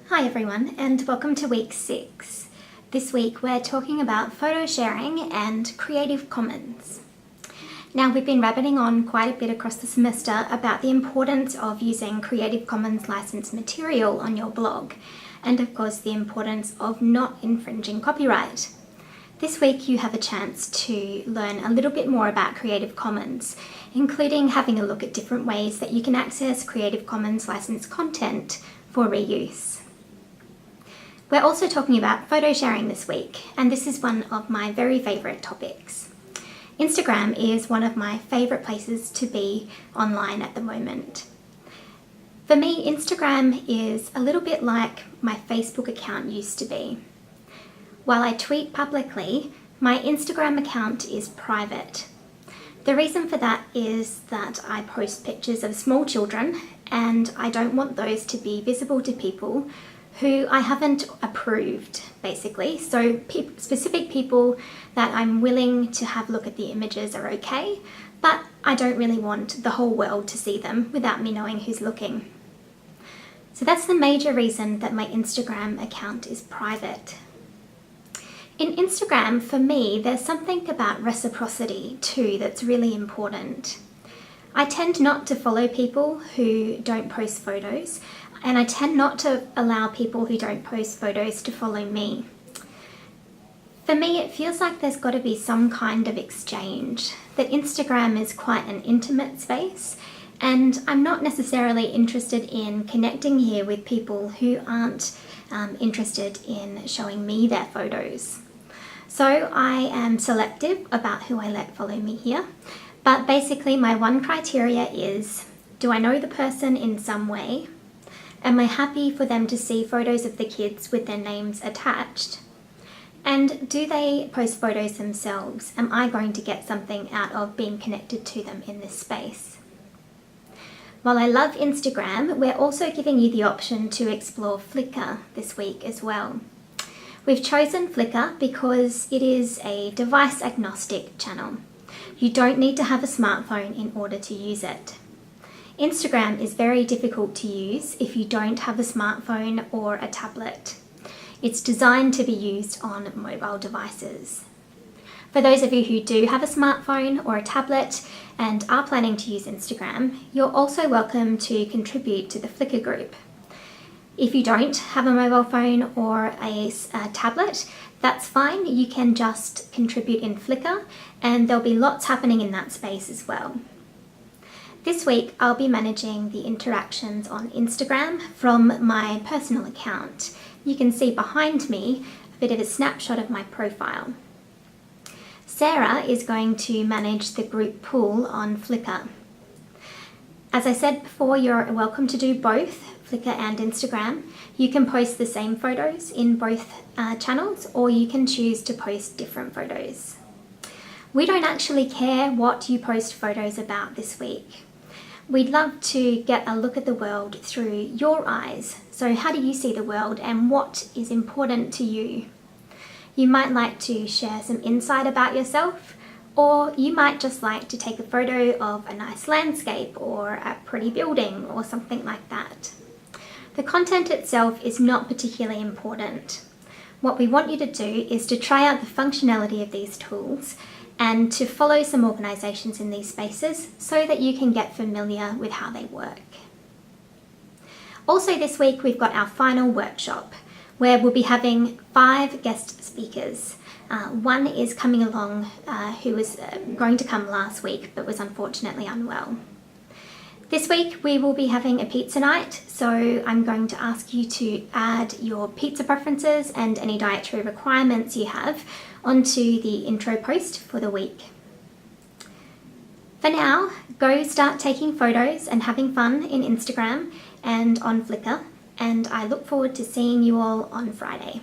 Hi everyone, and welcome to week 6. This week we're talking about photo sharing and Creative Commons. Now we've been rabbiting on quite a bit across the semester about the importance of using Creative Commons licensed material on your blog, and of course the importance of not infringing copyright. This week you have a chance to learn a little bit more about Creative Commons, including having a look at different ways that you can access Creative Commons licensed content for reuse. We're also talking about photo sharing this week, and this is one of my very favourite topics. Instagram is one of my favourite places to be online at the moment. For me, Instagram is a little bit like my Facebook account used to be. While I tweet publicly, my Instagram account is private. The reason for that is that I post pictures of small children, and I don't want those to be visible to people who I haven't approved, basically. So specific people that I'm willing to have a look at the images are okay, but I don't really want the whole world to see them without me knowing who's looking. So that's the major reason that my Instagram account is private. In Instagram, for me, there's something about reciprocity too that's really important. I tend not to follow people who don't post photos, and I tend not to allow people who don't post photos to follow me. For me, it feels like there's got to be some kind of exchange, that Instagram is quite an intimate space, and I'm not necessarily interested in connecting here with people who aren't interested in showing me their photos. So I am selective about who I let follow me here, but basically my one criteria is, do I know the person in some way? Am I happy for them to see photos of the kids with their names attached? And do they post photos themselves? Am I going to get something out of being connected to them in this space? While I love Instagram, we're also giving you the option to explore Flickr this week as well. We've chosen Flickr because it is a device agnostic channel. You don't need to have a smartphone in order to use it. Instagram is very difficult to use if you don't have a smartphone or a tablet. It's designed to be used on mobile devices. For those of you who do have a smartphone or a tablet and are planning to use Instagram, you're also welcome to contribute to the Flickr group. If you don't have a mobile phone or a tablet, that's fine. You can just contribute in Flickr, and there'll be lots happening in that space as well. This week, I'll be managing the interactions on Instagram from my personal account. You can see behind me a bit of a snapshot of my profile. Sarah is going to manage the group pool on Flickr. As I said before, you're welcome to do both Flickr and Instagram. You can post the same photos in both channels, or you can choose to post different photos. We don't actually care what you post photos about this week. We'd love to get a look at the world through your eyes. So how do you see the world, and what is important to you? You might like to share some insight about yourself, or you might just like to take a photo of a nice landscape or a pretty building or something like that. The content itself is not particularly important. What we want you to do is to try out the functionality of these tools and to follow some organisations in these spaces so that you can get familiar with how they work. Also this week we've got our final workshop where we'll be having 5 guest speakers. One is coming along who was going to come last week but was unfortunately unwell. This week we will be having a pizza night, so I'm going to ask you to add your pizza preferences and any dietary requirements you have onto the intro post for the week. For now, go start taking photos and having fun in Instagram and on Flickr, and I look forward to seeing you all on Friday.